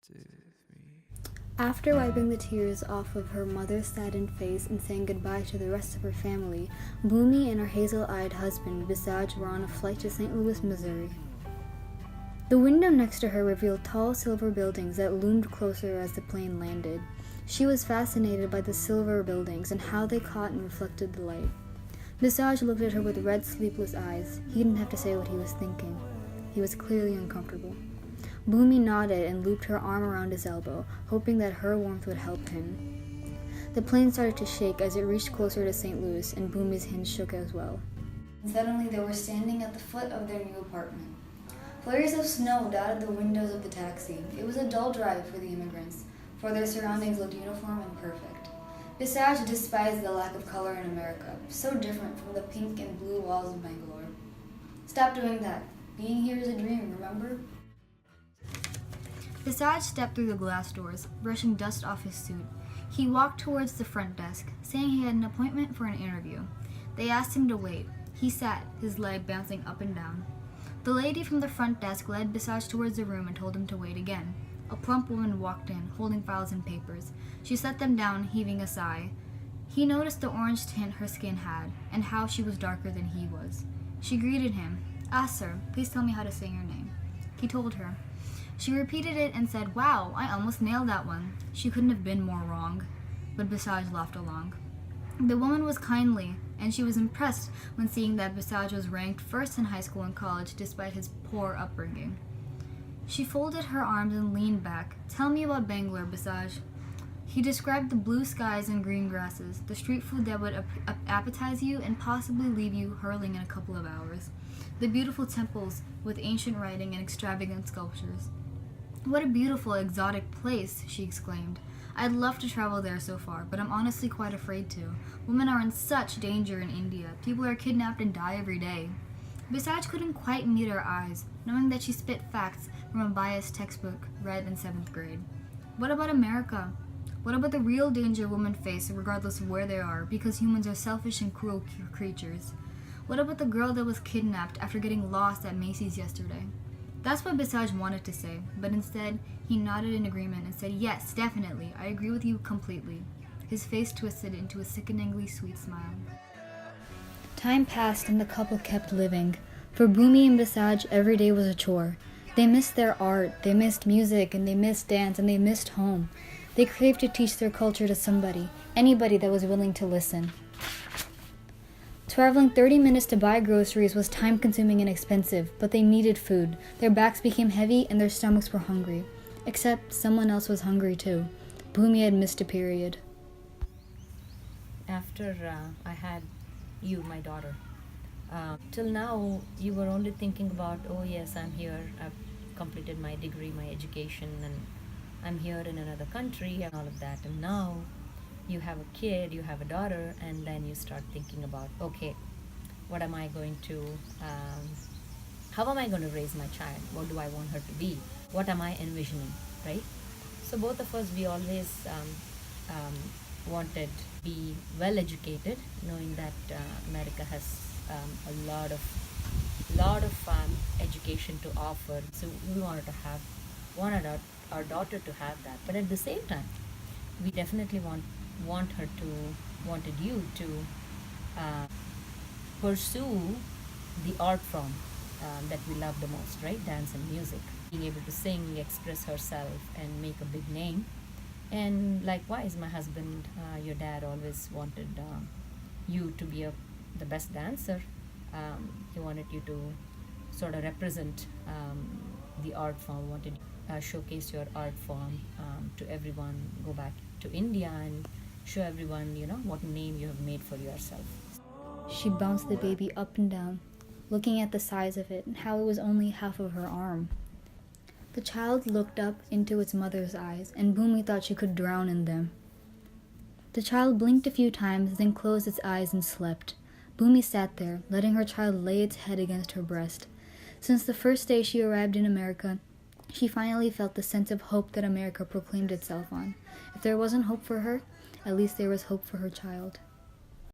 2, 3. After wiping the tears off of her mother's saddened face and saying goodbye to the rest of her family, Bhumi and her hazel-eyed husband, Visaj, were on a flight to St. Louis, Missouri. The window next to her revealed tall silver buildings that loomed closer as the plane landed. She was fascinated by the silver buildings and how they caught and reflected the light. Visaj looked at her with red, sleepless eyes. He didn't have to say what he was thinking. He was clearly uncomfortable. Bhumi nodded and looped her arm around his elbow, hoping that her warmth would help him. The plane started to shake as it reached closer to St. Louis, and Bhumi's hands shook as well. And suddenly they were standing at the foot of their new apartment. Flurries of snow dotted the windows of the taxi. It was a dull drive for the immigrants, for their surroundings looked uniform and perfect. Visaj despised the lack of color in America, so different from the pink and blue walls of Bangalore. Stop doing that. Being here is a dream, remember? Visaj stepped through the glass doors, brushing dust off his suit. He walked towards the front desk, saying he had an appointment for an interview. They asked him to wait. He sat, his leg bouncing up and down. The lady from the front desk led Visaj towards the room and told him to wait again. A plump woman walked in, holding files and papers. She set them down, heaving a sigh. He noticed the orange tint her skin had, and how she was darker than he was. She greeted him. Sir, please tell me how to say your name." He told her. She repeated it and said, "Wow, I almost nailed that one." She couldn't have been more wrong. But Visaj laughed along. The woman was kindly, and she was impressed when seeing that Visaj was ranked first in high school and college despite his poor upbringing. She folded her arms and leaned back. "Tell me about Bangalore, Visaj." He described the blue skies and green grasses, the street food that would appetize you and possibly leave you hurling in a couple of hours, the beautiful temples with ancient writing and extravagant sculptures. "What a beautiful, exotic place," she exclaimed. "I'd love to travel there so far, but I'm honestly quite afraid to. Women are in such danger in India. People are kidnapped and die every day." Visaj couldn't quite meet her eyes, knowing that she spit facts from a biased textbook read in 7th grade. What about America? What about the real danger women face regardless of where they are, because humans are selfish and cruel creatures? What about the girl that was kidnapped after getting lost at Macy's yesterday? That's what Visaj wanted to say, but instead, he nodded in agreement and said, "Yes, definitely, I agree with you completely." His face twisted into a sickeningly sweet smile. Time passed and the couple kept living. For Bhumi and Visaj, every day was a chore. They missed their art, they missed music, and they missed dance, and they missed home. They craved to teach their culture to somebody, anybody that was willing to listen. Traveling 30 minutes to buy groceries was time-consuming and expensive, but they needed food. Their backs became heavy and their stomachs were hungry. Except someone else was hungry too. Bhumi had missed a period. After I had you, my daughter, till now you were only thinking about, oh yes, I'm here, I've completed my degree, my education, and I'm here in another country and all of that. And now you have a kid, you have a daughter, and then you start thinking about, okay, what am I going to, how am I going to raise my child? What do I want her to be? What am I envisioning, right? So both of us, we always wanted to be well educated, knowing that America has a lot of education to offer. So we wanted our daughter to have that. But at the same time, we definitely wanted you to pursue the art form that we love the most, right? Dance and music. Being able to sing, express herself, and make a big name. And likewise, my husband, your dad, always wanted you to be the best dancer. He wanted you to sort of represent the art form, wanted showcase your art form to everyone, go back to India and show everyone, what name you have made for yourself. She bounced the baby up and down, looking at the size of it and how it was only half of her arm. The child looked up into its mother's eyes, and Bhumi thought she could drown in them. The child blinked a few times, then closed its eyes and slept. Bhumi sat there, letting her child lay its head against her breast. Since the first day she arrived in America, she finally felt the sense of hope that America proclaimed itself on. If there wasn't hope for her, at least there was hope for her child.